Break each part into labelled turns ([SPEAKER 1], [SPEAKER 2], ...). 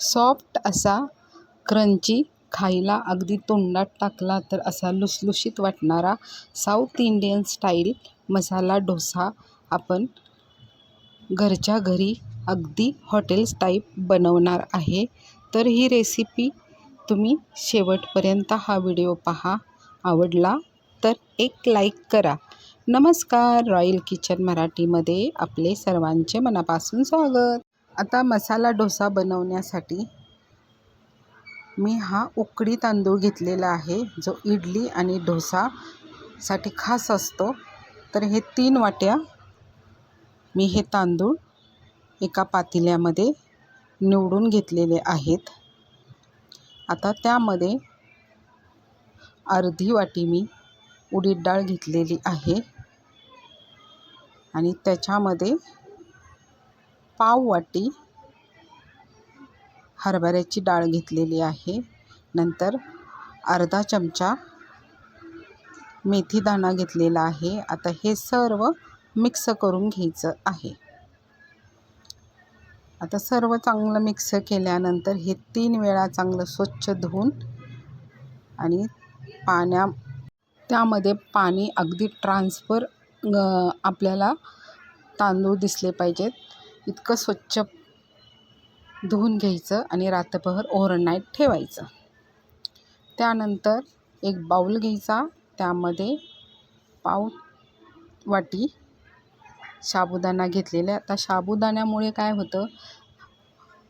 [SPEAKER 1] Soft असा crunchy, खायला अगदी तोंडात टाकला तर असा लुसलुशीत वाटणारा south Indian style masala dosa आपण घरच्या घरी अगदी हॉटेल्स टाईप बनवणार आहे. तर ही रेसिपी तुम्ही शेवटपर्यंत हा व्हिडिओ पहा. आवडला तर एक लाईक करा. नमस्कार, रॉयल किचन मराठीमध्ये आपले सर्वांचे मनापासून स्वागत. आता मसाला डोसा बनवण्यासाठी मी हा उकडी तांदूळ घेतलेला आहे, जो इडली आणि डोसासाठी खास असतो. तर हे 3 वाट्या मी हे तांदूळ एका पातेल्यामध्ये निवडून घेतलेले आहेत. आता त्यामध्ये अर्धी वाटी मी उडीद डाळ घेतलेली आहे आणि त्याच्यामध्ये पाव वाटी हरभऱ्याची डाळ घेतलेली आहे. नंतर अर्धा चमचा मेथी दाणा घेतलेला आहे. आता हे सर्व मिक्स करून घ्यायचं आहे. आता सर्व चांगलं मिक्स केल्यानंतर हे 3 वेळा चांगलं स्वच्छ धुवून आणि त्यामध्ये पाणी अगदी ट्रान्सफर आपल्याला तांदूळ दिसले पाहिजेत इतकं स्वच्छ धुवून घ्यायचं आणि रात्रभर ओव्हरनाईट ठेवायचं. त्यानंतर एक बाऊल घ्यायचा, त्यामध्ये पाव वाटी साबुदाणा घेतलेला. आता साबुदाण्यामुळे काय होतं,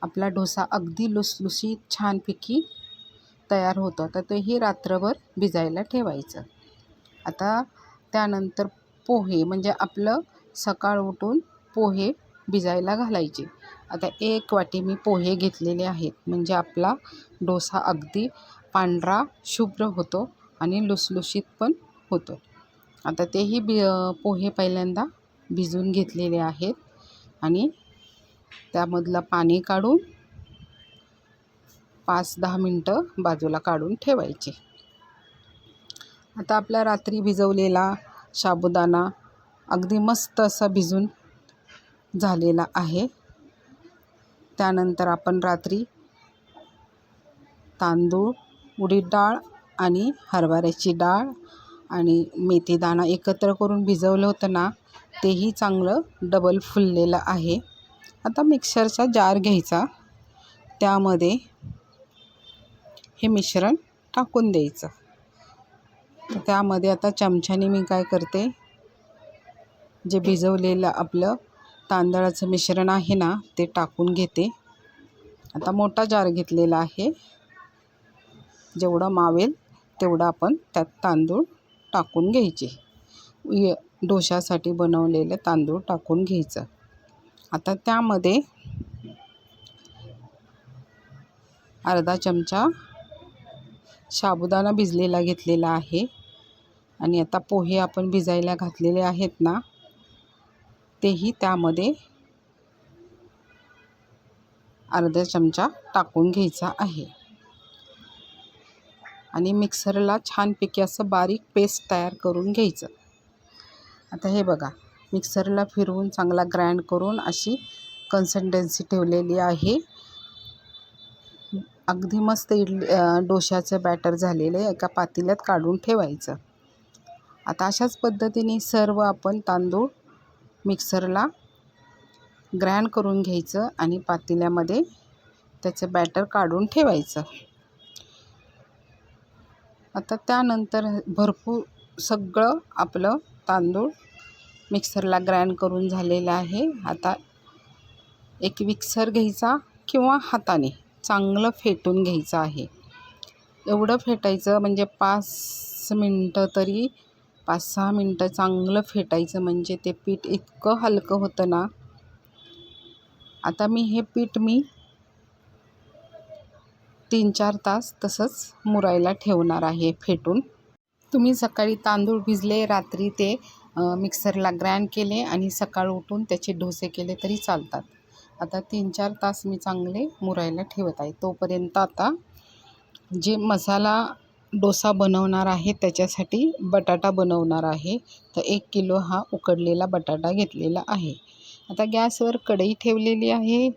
[SPEAKER 1] आपला डोसा अगदी लुसलुशीत छानपैकी तयार होतं. तर तेही रात्रभर भिजायला ठेवायचं. आता त्यानंतर पोहे, म्हणजे आपलं सकाळ उठून पोहे भिजायला घालायचे. आता 1 वाटी मी पोहे घेतलेले आहेत, म्हणजे आपला डोसा अगदी पांढरा शुभ्र होतो आणि लुसलुशीत पण होतो. आता तेही पोहे पहिल्यांदा भिजवून घेतलेले आहेत आणि त्यामधलं पाणी काढून 5-10 मिनटं बाजूला काढून ठेवायचे. आता आपला रात्री भिजवलेला साबुदाणा अगदी मस्त असा भिजून झालेला आहे. त्यानंतर आपण रात्री तांदूळ, उडीद डाळ आणि हरभऱ्याची डाळ आणि मेथी दाणा एकत्र करून भिजवलं होतं ना, तेही चांगलं डबल फुललेलं आहे. आता मिक्सरचा जार घ्यायचा, त्यामध्ये हे मिश्रण टाकून द्यायचं. तर त्यामध्ये आता चमच्याने मी काय करते, जे भिजवलेलं आपलं तांदळाचं मिश्रण आहे ना, ते टाकून घेते. आता मोठा जार घेतलेला आहे, जेवढं मावेल तेवढं आपण त्यात तांदूळ टाकून घ्यायचे. डोशासाठी बनवलेले तांदूळ टाकून घ्यायचं. आता त्यामध्ये अर्धा चमचा साबुदाणा भिजलेला घेतलेला आहे आणि आता पोहे आपण भिजायला घातलेले आहेत ना, तेही त्यामध्ये अर्धा चमचा टाकून घ्यायचा आहे आणि मिक्सरला छानपैकी असं बारीक पेस्ट तयार करून घ्यायचं. आता हे बघा, मिक्सरला फिरवून चांगला ग्राइंड करून अशी कन्सिस्टन्सी ठेवलेली आहे. अगदी मस्त डोशाचं बॅटर झालेलं आहे. एका पातेल्यात काढून ठेवायचं. आता अशाच पद्धतीने सर्व आपण तांदूळ मिक्सरला ग्राइंड करून घ्यायचं आणि पातेल्यामध्ये त्याचं बॅटर काढून ठेवायचं. आता त्यानंतर भरपूर सगळं आपलं तांदूळ मिक्सरला ग्राइंड करून झालेलं आहे. आता एक मिक्सर घ्यायचा किंवा हाताने चांगलं फेटून घ्यायचं आहे. एवढं फेटायचं म्हणजे 5-6 मिनटं चांगलं फेटायचं, म्हणजे ते पीठ इतकं हलकं होतं ना. आता हे पीठ 3-4 तास तसंच मुरायला ठेवणार आहे फेटून. तुम्ही सकाळी तांदूळ भिजले, रात्री ते मिक्सरला ग्राइंड केले आणि सकाळ उठून त्याचे डोसे केले तरी चालतात. आता 3-4 तास मी चांगले मुरायला ठेवत आहे. तोपर्यंत आता जे मसाला डोसा बनवणार आहे त्याच्यासाठी बटाटा बनवणार आहे. तर 1 किलो हा उकडलेला बटाटा घेतलेला आहे. आता गॅसवर कढई ठेवलेली आहे.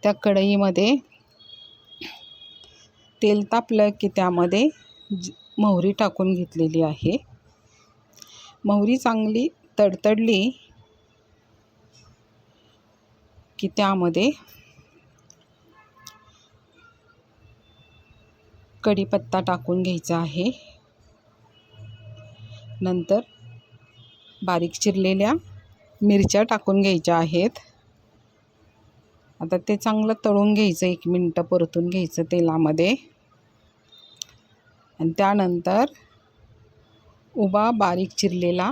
[SPEAKER 1] त्या कढईमध्ये तेल तापलं की त्यामध्ये मोहरी टाकून घेतलेली आहे. मोहरी चांगली तडतडली की त्यामध्ये कढीपत्ता टाकून घ्यायचा आहे. नंतर बारीक चिरलेल्या मिरच्या टाकून घ्यायच्या आहेत. आता ते चांगलं तळून घ्यायचं, 1 मिनिट परतून घ्यायचं तेलामध्ये. आणि त्यानंतर उभा बारीक चिरलेला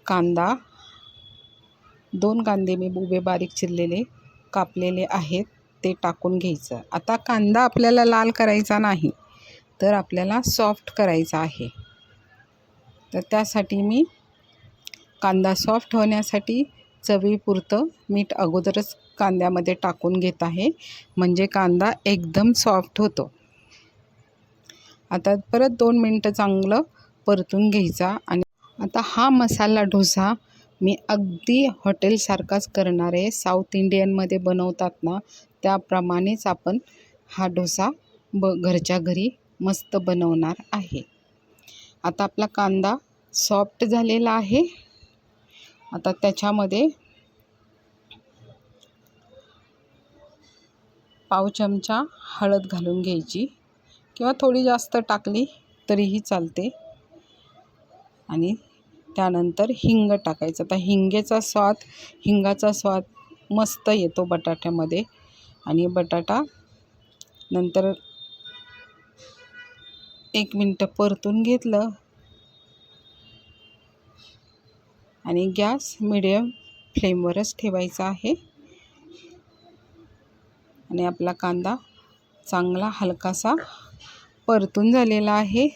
[SPEAKER 1] कांदा, 2 कांदे मी उभे बारीक चिरलेले कापलेले आहेत ते टाकून घ्यायचं. आता कांदा आपल्याला लाल करायचा नाही, तर आपल्याला सॉफ्ट करायचा आहे. तर त्यासाठी मी कांदा सॉफ्ट होण्यासाठी चवीपुरतं मीठ अगोदरच कांद्यामध्ये टाकून घेत आहे, म्हणजे कांदा एकदम सॉफ्ट होतो. आता परत 2 मिनटं चांगलं परतून घ्यायचा. आणि आता हा मसाला डोसा मी अगदी हॉटेलसारखाच करणार आहे. साऊथ इंडियनमध्ये बनवतात ना, त्याप्रमाणेच आपण हा डोसा घरच्या घरी मस्त बनवणार आहे. आता आपला कांदा सॉफ्ट झालेला आहे. आता त्याच्यामध्ये पाव चमचा हळद घालून घ्यायची, किंवा थोडी जास्त टाकली तरीही चालते. आणि त्यानंतर हिंग टाकायचं. आता हिंगाचा स्वाद मस्त येतो बटाट्यामध्ये. आणि बटाटा नंतर 1 मिनिट परतून घेतलं आणि गॅस मिडियम फ्लेमवरच ठेवायचा आहे. आणि आपला कांदा चांगला हलकासा परतून झालेला आहे.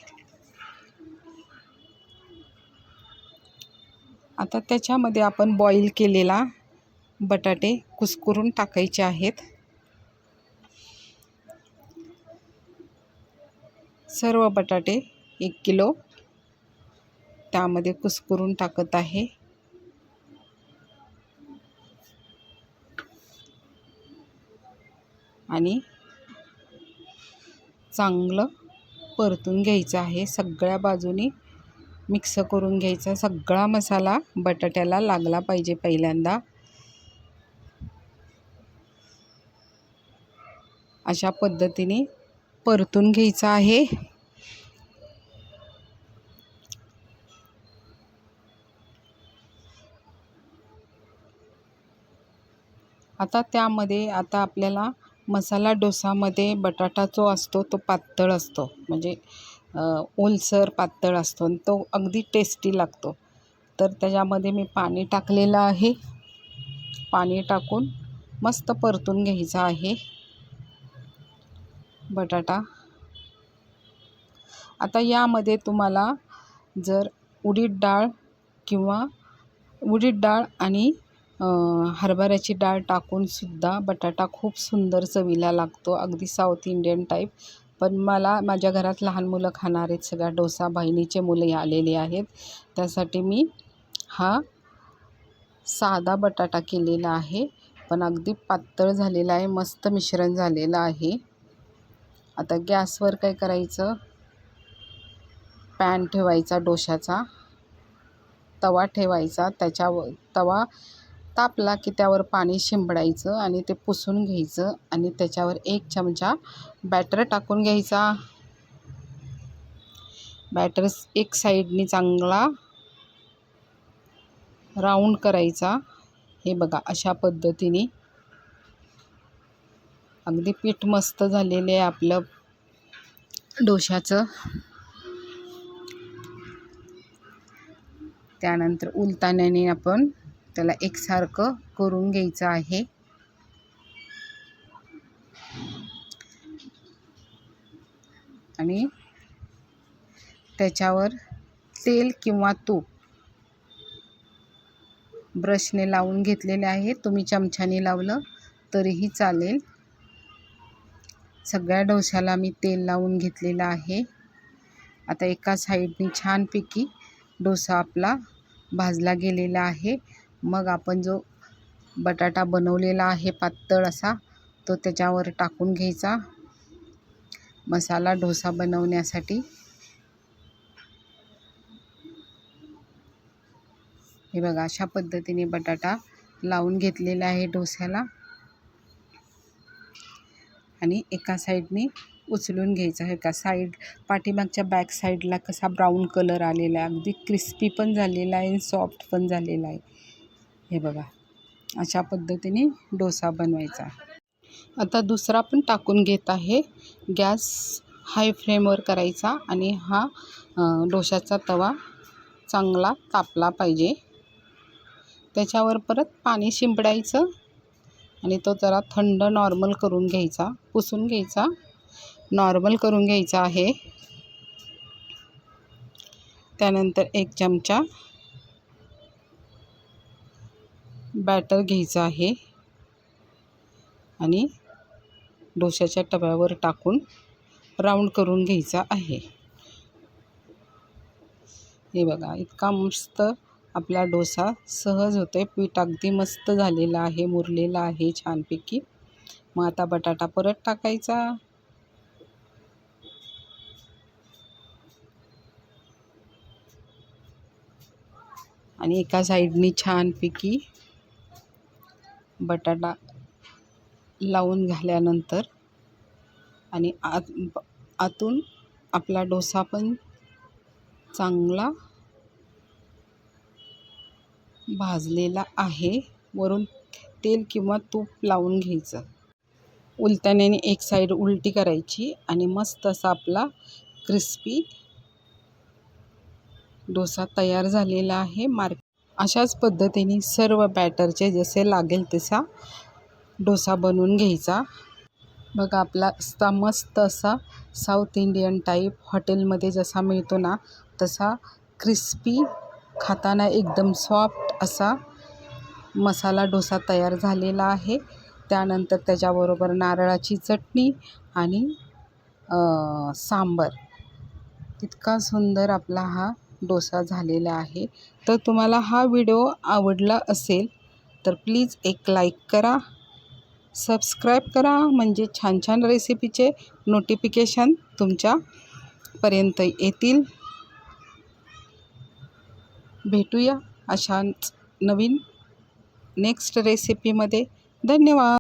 [SPEAKER 1] आता त्याच्यामध्ये आपण बॉईल केलेला बटाटे कुस्करून टाकायचे आहेत. सर्व बटाटे 1 किलो त्यामध्ये कुस्करून टाकत आहे. आणि चांगलं परतून घ्यायचं आहे. सगळ्या बाजूनी मिक्स करून घ्यायचा. सगळा मसाला बटाट्याला लागला पाहिजे पहिल्यांदा. अशा पद्धतीने परतून घ्यायचा आहे. आता त्यामध्ये आपल्याला मसाला डोसामध्ये बटाटा जो असतो तो पातळ असतो, म्हणजे ओलसर पातळ असतो, आणि तो अगदी टेस्टी लागतो. तर त्याच्यामध्ये मी पाणी टाकलेलं आहे. पाणी टाकून मस्त परतून घ्यायचा आहे बटाटा. आता यामध्ये तुम्हाला जर उडीद डाळ आणि हरभऱ्याची डाळ टाकून सुद्धा बटाटा खूप सुंदर चवीला लागतो, अगदी साऊथ इंडियन टाईप. पण माझ्या घरात लहान मुलं खाणार आहेत, सगळ्या डोसा बहिणीचे मुलं आलेले आहेत, त्यासाठी मी हा साधा बटाटा केलेला आहे. पण अगदी पातळ झालेला आहे, मस्त मिश्रण झालेलं आहे. आता गॅसवर काय करायचं, पॅन ठेवायचा, डोशाचा तवा ठेवायचा. तवा तापला की त्यावर पाणी शिंपडायचं आणि ते पुसून घ्यायचं. आणि त्याच्यावर 1 चमचा बॅटर टाकून घ्यायचा. बॅटर एक साईडनी चांगला राऊंड करायचा. हे बघा, अशा पद्धतीने अगदी पीठ मस्त झालेलं आहे आपलं डोशाचं. त्यानंतर उलताण्याने आपण त्याला एकसारखं करून घ्यायचं आहे. आणि त्याच्यावर तेल किंवा तूप ब्रशने लावून घेतलेले आहे. तुम्ही चमच्याने लावलं तरीही चालेल. सगळ्या डोशाला मी तेल लावून घेतलेलं आहे. आता एका साईडने छानपैकी डोसा आपला भाजला गेलेला आहे. मग आपण जो बटाटा बनवलेला आहे पातळ असा, तो त्याच्यावर टाकून घ्यायचा. मसाला डोसा बनवण्यासाठी हे बघा अशा पद्धतीने बटाटा लावून घेतलेला आहे डोस्याला आणि एका साईडने उचलून घ्यायचा आहे. एका साईड पाठीमागच्या बॅक साईडला कसा ब्राऊन कलर आलेला आहे, अगदी क्रिस्पी पण झालेला आहे, सॉफ्ट पण झालेला आहे. हे बघा अशा पद्धतीने डोसा बनवायचा. आता दुसरा पण टाकून घेत आहे. गॅस हाय फ्लेमवर करायचा आणि हा डोशाचा तवा चांगला तापला पाहिजे. त्याच्यावर परत पाणी शिंपडायचं आणि तो जरा थंड नॉर्मल करून घ्यायचा, पुसून घ्यायचा, नॉर्मल करून घ्यायचा आहे. त्यानंतर 1 चमचा बॅटर घ्यायचं आहे आणि डोशाच्या तव्यावर टाकून राऊंड करून घ्यायचा आहे. हे बघा इतका मस्त आपला डोसा सहज होते. पीठ अगदी मस्त झालेलं आहे, मुरलेलं आहे छानपैकी. मग आता बटाटा परत टाकायचा आणि एका साईडनी छानपैकी बटाटा लावून झाल्यानंतर आणि आतून आपला डोसा पण चांगला भाजलेला आहे. वरून तेल किंवा तूप लावून घ्यायचं. उलटण्याने एक साईड उलटी करायची आणि मस्त असा आपला क्रिस्पी डोसा तयार झालेला आहे. अशाच पद्धतीने सर्व बॅटरचे जसे लागेल तसा डोसा बनवून घ्यायचा. बघा आपला मस्त असा साऊथ इंडियन टाईप हॉटेलमध्ये जसा मिळतो ना तसा क्रिस्पी, खाताना एकदम सॉफ्ट असा मसाला डोसा तयार झालेला आहे. त्यानंतर त्याच्याबरोबर नारळाची चटणी आणि सांबार. इतका सुंदर आपला हा डोसा झालेला आहे. तर तुम्हाला हा व्हिडिओ आवडला असेल तर प्लीज एक लाईक करा, सबस्क्राईब करा, म्हणजे छान छान रेसिपीचे नोटिफिकेशन तुमच्यापर्यंत येतील. भेटूया अशाच नवीन नेक्स्ट रेसिपीमध्ये. धन्यवाद.